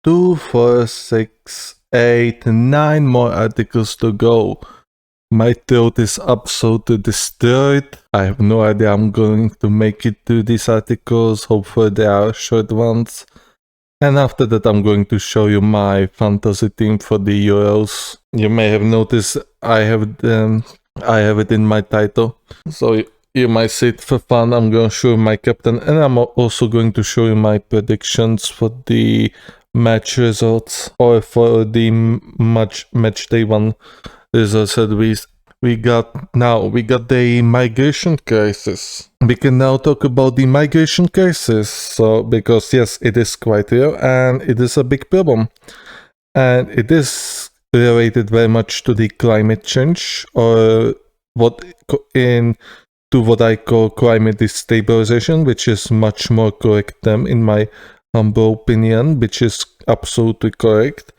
2, 4, 6, 8, 9 more articles to go. My throat is absolutely destroyed. I have no idea I'm going to make it through these articles. Hopefully they are short ones. And after that I'm going to show you my fantasy team for the Euros. You may have noticed I have it in my title. So you might see it for fun. I'm going to show you my captain, and I'm also going to show you my predictions for the match results, or for the match day one results that we got now. We got the migration crisis. We can now talk about the migration crisis. So, because yes, it is quite real and it is a big problem. And it is related very much to the climate change, or what in to what I call climate destabilization, which is much more correct term in my humble opinion, which is absolutely correct.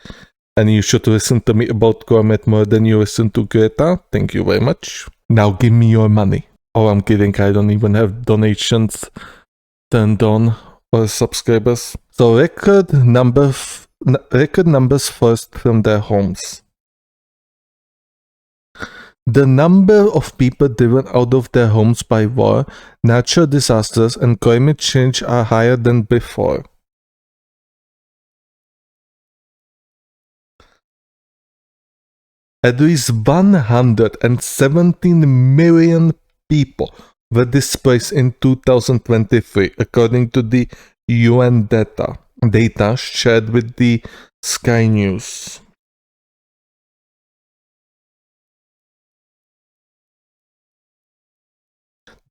And you should listen to me about climate more than you listen to Greta. Thank you very much. Now give me your money. Oh, I'm kidding. I don't even have donations turned on or subscribers. So record numbers first from their homes. The number of people driven out of their homes by war, natural disasters, and climate change are higher than before. At least 117 million people were displaced in 2023, according to the UN data shared with the Sky News.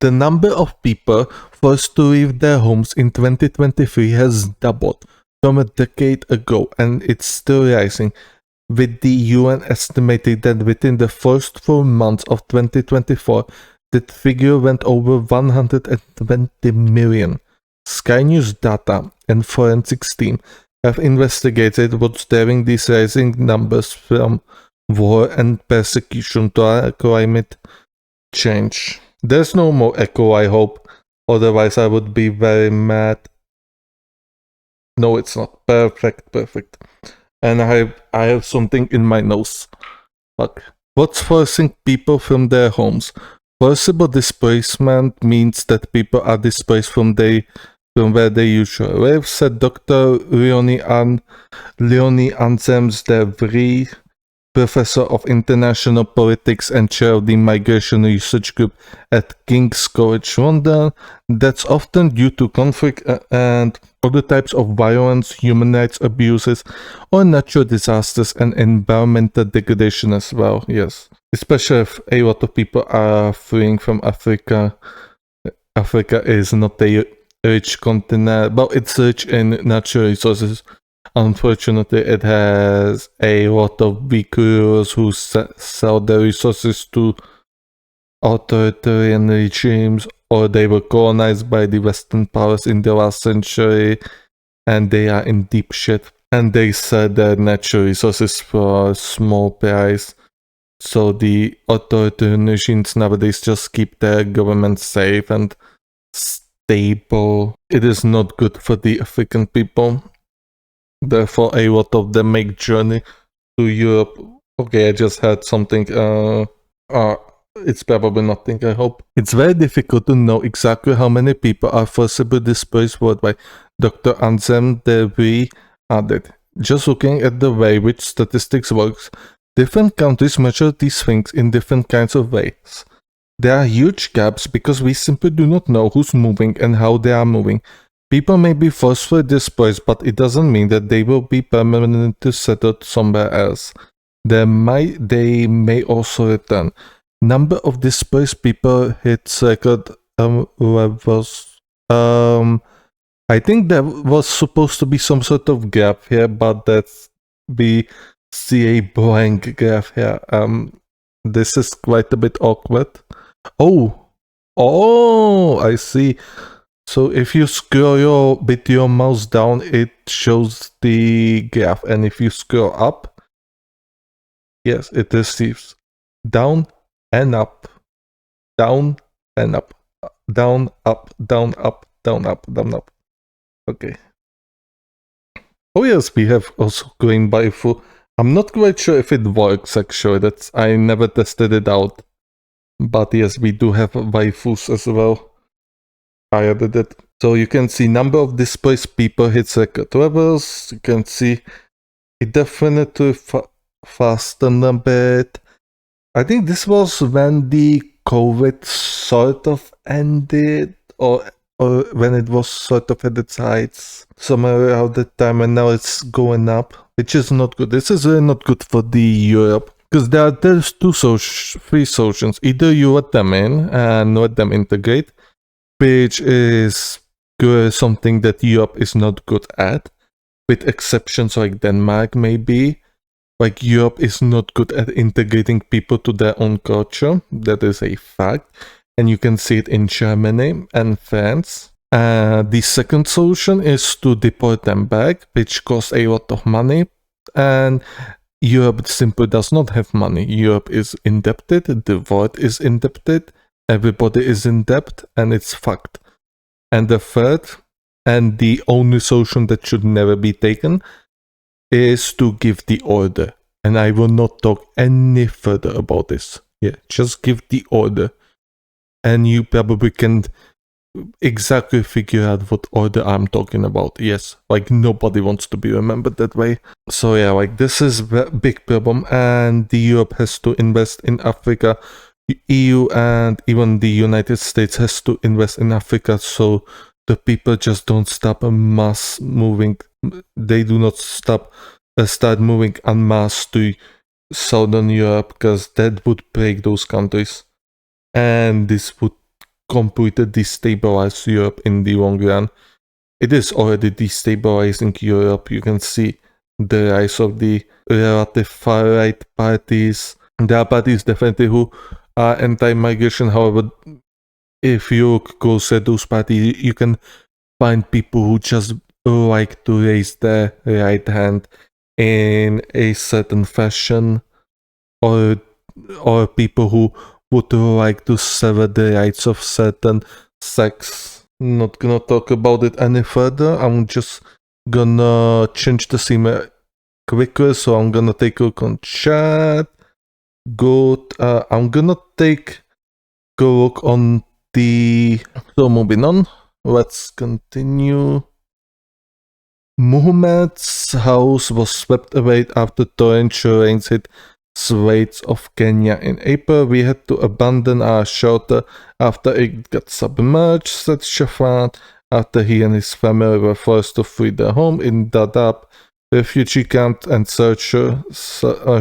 The number of people forced to leave their homes in 2023 has doubled from a decade ago, and it's still rising, with the UN estimating that within the first 4 months of 2024, that figure went over 120 million. Sky News data and forensics team have investigated what's driving these rising numbers, from war and persecution to climate change. There's no more echo, I hope. Otherwise, I would be very mad. No, it's not. Perfect. And I have something in my nose. Fuck. What's forcing people from their homes? Forcible displacement means that people are displaced from where they usually live, said Dr. Leonie Anselms de Vries, professor of international politics and chair of the migration research group at King's College London. That's often due to conflict and other types of violence, human rights abuses, or natural disasters and environmental degradation as well. Yes, especially if a lot of people are fleeing from Africa. Africa is not a rich continent, but it's rich in natural resources. Unfortunately, it has a lot of weak rulers who sell their resources to authoritarian regimes, or they were colonized by the Western powers in the last century, and they are in deep shit. And they sell their natural resources for a small price. So the authoritarian regimes nowadays just keep their government safe and stable. It is not good for the African people. Therefore, a lot of them make journey to Europe. Okay, I just had something. It's probably nothing, I hope. It's very difficult to know exactly how many people are forcibly displaced worldwide, Dr. Anselm de Vries added. Just looking at the way which statistics works, different countries measure these things in different kinds of ways. There are huge gaps because we simply do not know who's moving and how they are moving. People may be forcefully displaced, but it doesn't mean that they will be permanently settled somewhere else. They may also return. Number of displaced people hits record levels. I think there was supposed to be some sort of graph here, but we see a blank graph here. This is quite a bit awkward. Oh, I see. So if you scroll with your mouse down, it shows the graph, and if you scroll up, yes, it receives down and up, down and up, down, up, down, up, down, up, down, up. Okay. Oh yes, we have also green waifu. I'm not quite sure if it works actually. I never tested it out. But yes, we do have waifus as well. I added it. So you can see number of displaced people hits record levels. You can see it definitely fastened a bit. I think this was when the COVID sort of ended, or when it was sort of at its heights, somewhere around that time, and now it's going up, which is not good. This is really not good for the Europe, because there's three solutions. Either you let them in and let them integrate, which is something that Europe is not good at, with exceptions like Denmark maybe. Like Europe is not good at integrating people to their own culture. That is a fact. And you can see it in Germany and France. The second solution is to deport them back, which costs a lot of money. And Europe simply does not have money. Europe is indebted, the world is indebted, everybody is in debt, and it's fucked. And the third, and the only solution that should never be taken, is to give the order. And I will not talk any further about this. Yeah, just give the order. And you probably can exactly figure out what order I'm talking about. Yes, like nobody wants to be remembered that way. So yeah, like this is a big problem, and the Europe has to invest in Africa. EU and even the United States has to invest in Africa, so the people just don't stop mass moving. They do not start moving en masse to Southern Europe, because that would break those countries, and this would completely destabilize Europe in the long run. It is already destabilizing Europe. You can see the rise of the relative far-right parties. There are parties definitely who are anti-migration. However, if you look closer at those parties, you can find people who just like to raise their right hand in a certain fashion, or people who would like to sever the rights of certain sects. Not gonna talk about it any further. I'm just gonna change the scene quicker, so I'm gonna take a look on chat. Good. I'm gonna take a look on the. So moving on, let's continue. Muhammad's house was swept away after torrential rains hit Straits of Kenya in April. We had to abandon our shelter after it got submerged, said Shafan, after he and his family were forced to flee their home in Dadaab refugee camp and search a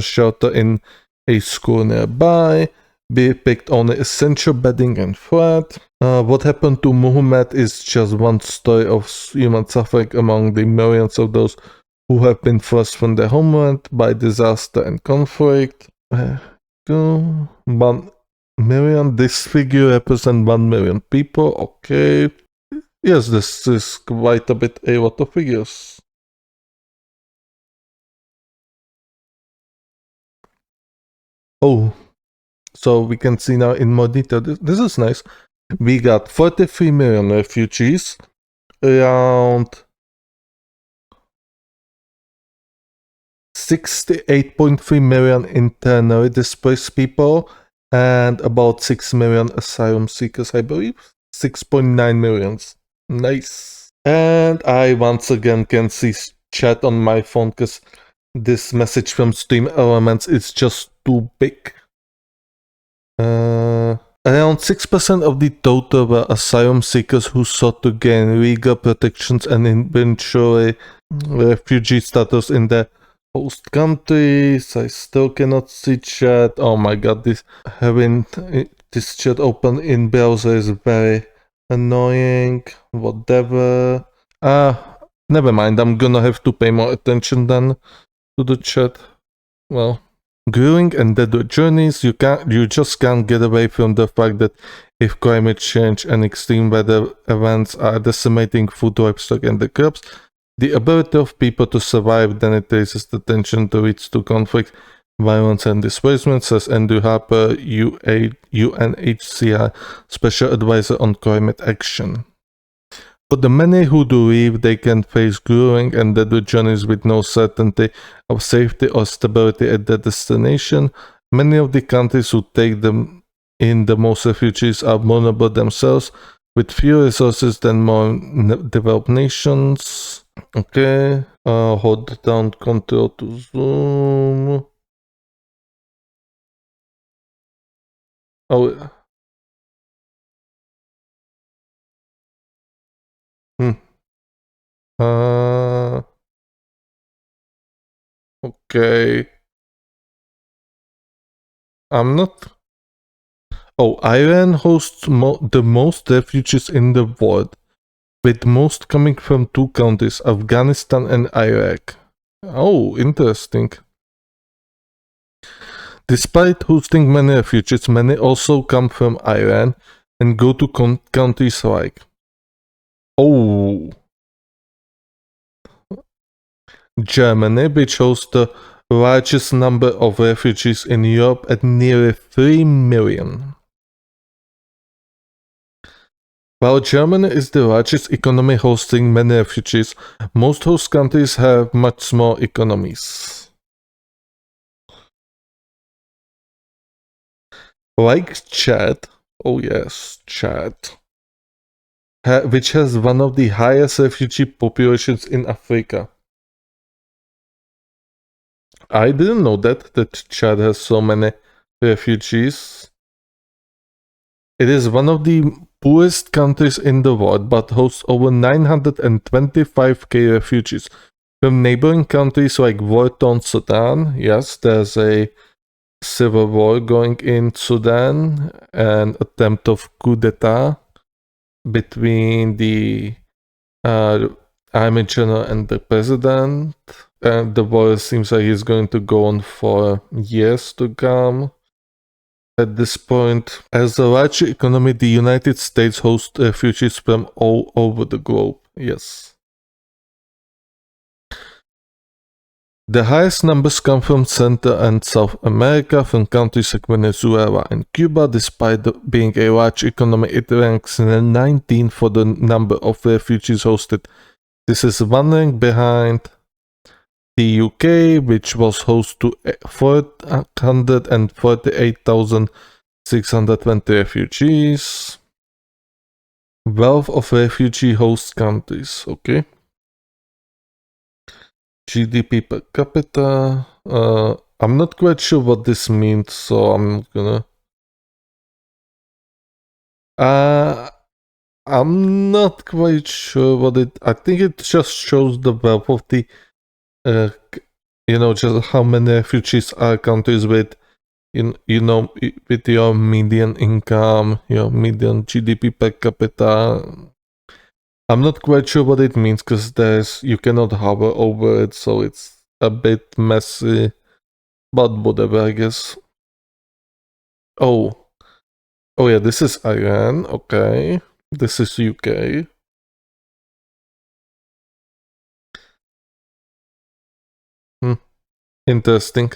shelter in a school nearby. We picked only essential bedding and food. What happened to Muhammad is just one story of human suffering among the millions of those who have been forced from their homeland by disaster and conflict. 1 million, this figure represents 1 million people, okay. Yes, this is quite a lot of figures. Oh, so we can see now in more detail, this is nice. We got 43 million refugees, around 68.3 million internally displaced people, and about 6 million asylum seekers, I believe. 6.9 millions. Nice. And I once again can see chat on my phone, because this message from Stream Elements is just too big. Around 6% of the total were asylum seekers who sought to gain legal protections and eventually refugee status in their host countries. I still cannot see chat. Oh my god, having this chat open in browser is very annoying. Whatever. Never mind. I'm gonna have to pay more attention then to the chat. Well, grueling and dead journeys, you just can't get away from the fact that if climate change and extreme weather events are decimating food, livestock, and the crops, the ability of people to survive then it raises the tension to leads to conflict, violence, and displacement, says Andrew Harper, UNHCR Special Advisor on Climate Action. For the many who do leave, they can face grueling and deadly journeys with no certainty of safety or stability at their destination. Many of the countries who take them in the most refugees are vulnerable themselves, with fewer resources than more developed nations. Okay, hold down control to zoom. Oh, hmm. Okay. I'm not. Oh, Iran hosts the most refugees in the world, with most coming from two countries, Afghanistan and Iraq. Oh, interesting. Despite hosting many refugees, many also come from Iran and go to countries like. Oh, Germany, which hosts the largest number of refugees in Europe at nearly 3 million. While Germany is the largest economy hosting many refugees, most host countries have much smaller economies. Like Chad, oh yes, Chad, which has one of the highest refugee populations in Africa. I didn't know that Chad has so many refugees. It is one of the poorest countries in the world, but hosts over 925k refugees from neighboring countries like war-torn Sudan. Yes, there's a civil war going in Sudan, an attempt of coup d'etat between the army general and the president. And the war seems like it's going to go on for years to come. At this point, as a large economy, the United States hosts refugees from all over the globe. Yes. The highest numbers come from Central and South America, from countries like Venezuela and Cuba. Despite being a large economy, it ranks in the 19th for the number of refugees hosted. This is one rank behind the UK, which was host to 448,620 refugees. Wealth of refugee host countries, okay. GDP per capita. I'm not quite sure what this means, so I'm gonna. I'm not quite sure what it. I think it just shows the wealth of the, just how many refugees are countries with, with your median income, your median GDP per capita. I'm not quite sure what it means because you cannot hover over it, so it's a bit messy, but whatever, I guess. Oh yeah, this is Iran, okay. This is UK. Interesting.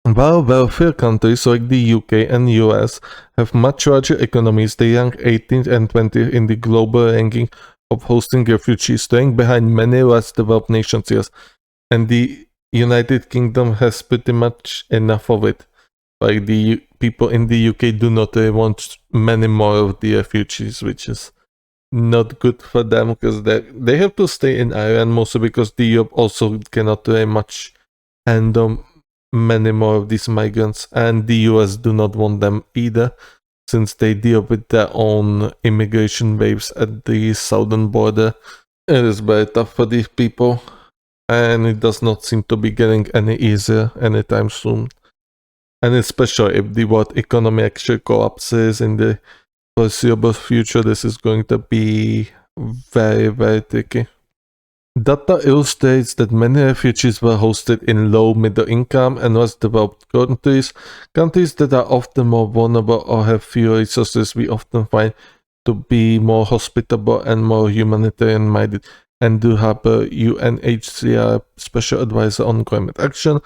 While wealthier countries like the UK and US have much larger economies, they rank 18th and 20th in the global ranking of hosting refugees, staying behind many less developed nations, yes. And the United Kingdom has pretty much enough of it. Like the people in the UK do not want many more of the refugees, which is not good for them because they have to stay in Ireland mostly because the Europe also cannot very much handle many more of these migrants, and the US do not want them either since they deal with their own immigration waves at the southern border. It is very tough for these people, and it does not seem to be getting any easier anytime soon. And especially if the world economy actually collapses in the foreseeable future, this is going to be very, very tricky. Data illustrates that many refugees were hosted in low middle income and less developed countries, countries that are often more vulnerable or have fewer resources. We often find to be more hospitable and more humanitarian minded, and do have a UNHCR special advisor on climate action.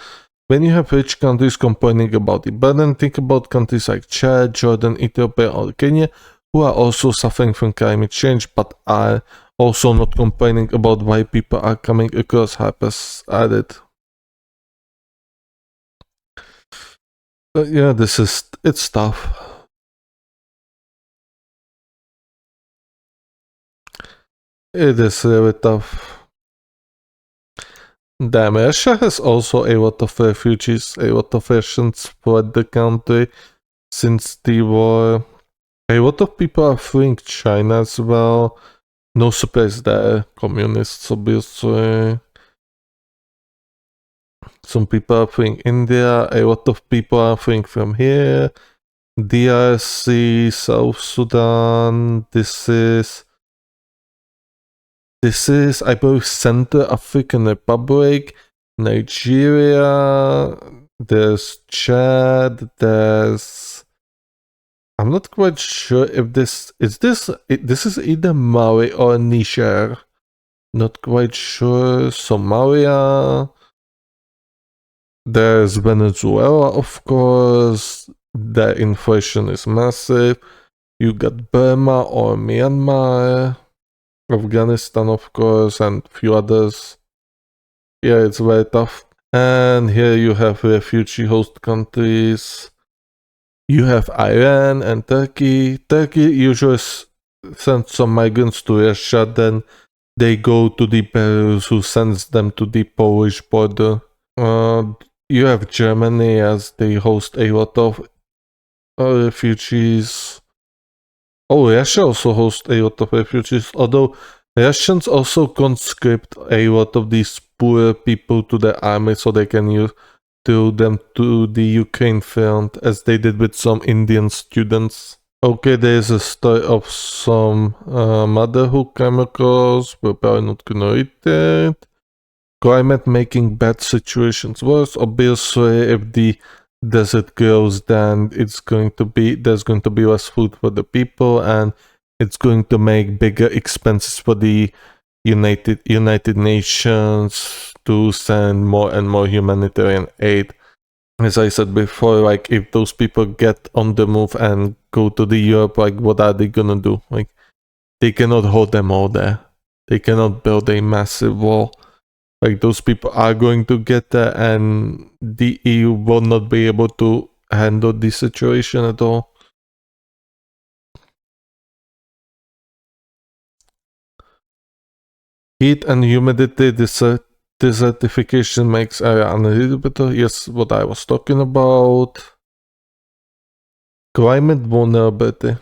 When you have rich countries complaining about the burden, think about countries like Chad, Jordan, Ethiopia, or Kenya, who are also suffering from climate change, but are also not complaining about why people are coming across hypers added. But yeah, it's tough. It is really tough. Damn, Russia has also a lot of refugees, a lot of Russians fled the country since the war. A lot of people are fleeing China as well. No surprise there, communists obviously. Some people are fleeing India, a lot of people are fleeing from here. DRC, South Sudan, this is, I believe, Central African Republic, Nigeria, there's Chad, I'm not quite sure if this is either Mali or Niger. Not quite sure. Somalia. There's Venezuela, of course. The inflation is massive. You got Burma or Myanmar. Afghanistan, of course, and a few others. Yeah, it's very tough. And here you have refugee host countries. You have Iran and Turkey. Turkey usually sends some migrants to Russia, then they go to the Belarus, who sends them to the Polish border. You have Germany, as they host a lot of refugees. Oh, Russia also hosts a lot of refugees, although Russians also conscript a lot of these poor people to the army so they can use them to the Ukraine front, as they did with some Indian students. Okay, there's a story of some mother who came across, we're probably not gonna read it. Climate making bad situations worse. Obviously, if the desert grows, then there's going to be less food for the people, and it's going to make bigger expenses for the United Nations to send more and more humanitarian aid. As I said before, like, if those people get on the move and go to the Europe, like, what are they gonna do? Like, they cannot hold them all there. They cannot build a massive wall. Like, those people are going to get there, and the EU will not be able to handle the situation at all. Heat and humidity desertification makes area unreadable. Yes, what I was talking about. Climate vulnerability.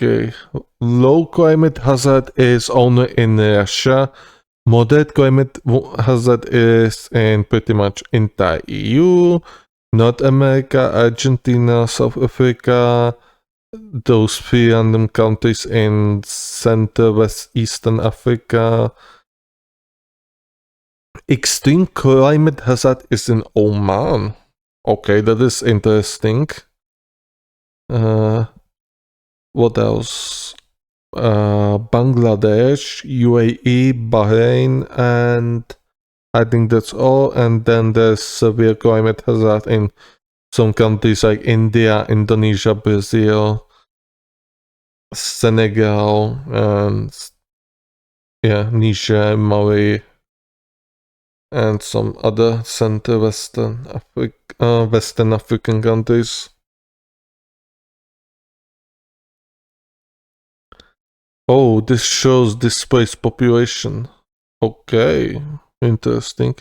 Okay. Low climate hazard is only in Russia. Moderate climate hazard is in pretty much entire EU, North America, Argentina, South Africa, those three random countries in Central West Eastern Africa. Extreme climate hazard is in Oman. Okay, that is interesting. What else? Bangladesh, UAE, Bahrain, and I think that's all. And then there's severe climate hazard in some countries like India, Indonesia, Brazil, Senegal, and yeah, Niger, Mali, and some other Central Western African countries. Oh, this shows displaced population. Okay, interesting.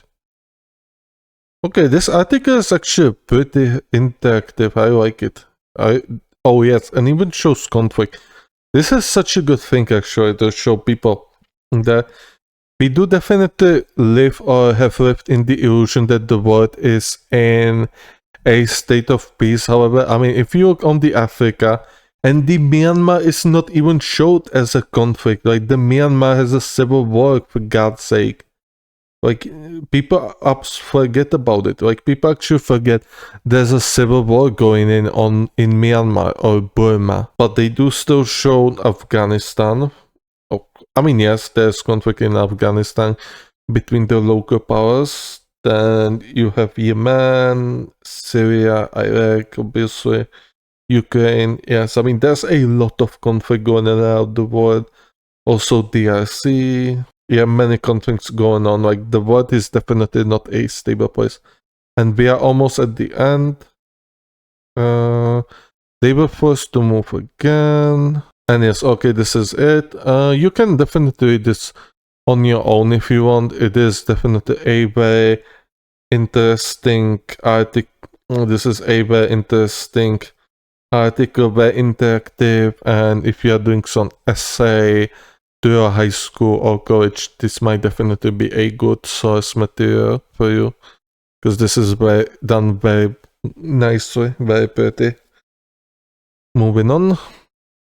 Okay, this article is actually pretty interactive. I like it. Oh yes, and even shows conflict. This is such a good thing actually to show people that we do definitely live or have lived in the illusion that the world is in a state of peace. However, I mean, if you look on the Africa, and the Myanmar is not even showed as a conflict. Like, the Myanmar has a civil war, for God's sake. Like, people forget about it. Like, people actually forget there's a civil war going in Myanmar or Burma. But they do still show Afghanistan. Oh, I mean, yes, there's conflict in Afghanistan between the local powers. Then you have Yemen, Syria, Iraq, obviously. Ukraine. Yes, I mean, there's a lot of conflict going on around the world. Also, DRC. Yeah, many conflicts going on. Like, the world is definitely not a stable place. And we are almost at the end. They were forced to move again. And yes, okay, this is it. You can definitely read this on your own if you want. It is definitely a very interesting article. This is a very interesting article, very interactive. And if you are doing some essay to your high school or college, this might definitely be a good source material for you, because this is done very nicely, very pretty. Moving on.